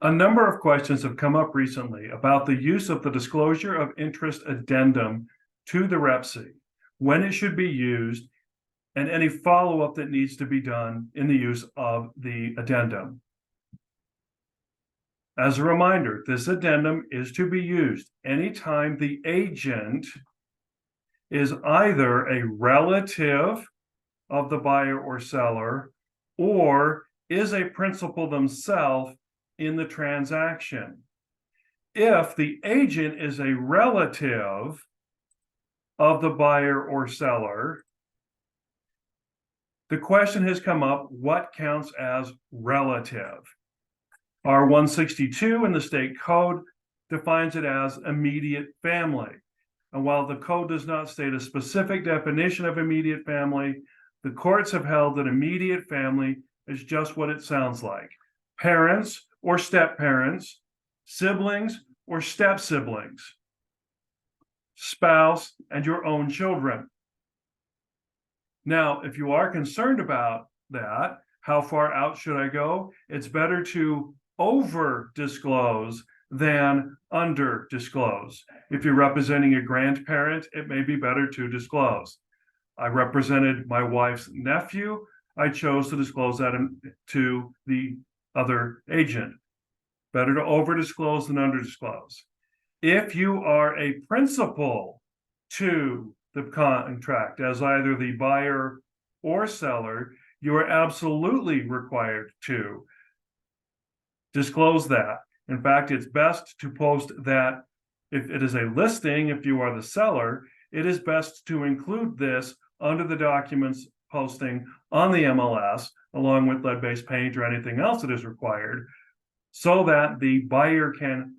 A number of questions have come up recently about the use of the Disclosure of Interest Addendum to the REPC, when it should be used, and any follow-up that needs to be done in the use of the addendum. As a reminder, this addendum is to be used anytime the agent is either a relative of the buyer or seller or is a principal themselves in the transaction. If the agent is a relative of the buyer or seller, the question has come up, what counts as relative? R162 in the state code defines it as immediate family. And while the code does not state a specific definition of immediate family, the courts have held that immediate family is just what it sounds like. Parents or step-parents, siblings or step-siblings, spouse, and your own children. Now, if you are concerned about that, how far out should I go? It's better to over-disclose than under-disclose. If you're representing a grandparent, it may be better to disclose. I represented my wife's nephew. I chose to disclose that to the other agent. Better to over-disclose than under-disclose. If you are a principal to the contract as either the buyer or seller, you are absolutely required to disclose that. In fact, it's best to post that if it is a listing, if you are the seller, it is best to include this under the documents posting on the MLS, along with lead-based paint or anything else that is required, so that the buyer can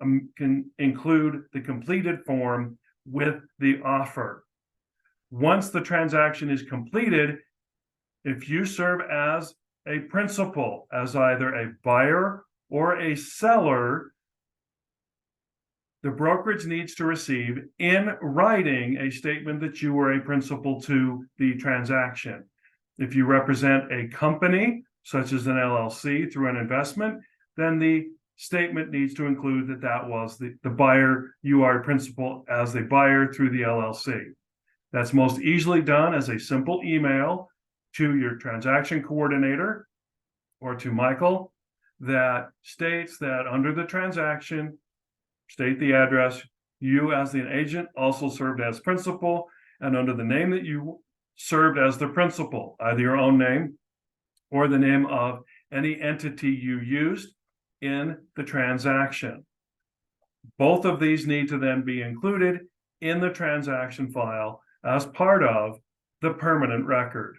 include the completed form with the offer. Once the transaction is completed, if you serve as a principal, as either a buyer or a seller, the brokerage needs to receive in writing a statement that you were a principal to the transaction. If you represent a company, such as an LLC through an investment, then the statement needs to include that that was the buyer, you are a principal as the buyer through the LLC. That's most easily done as a simple email to your transaction coordinator or to Michael that states that under the transaction, state the address, you as the agent also served as principal, and under the name that you served as the principal, either your own name or the name of any entity you used in the transaction. Both of these need to then be included in the transaction file as part of the permanent record.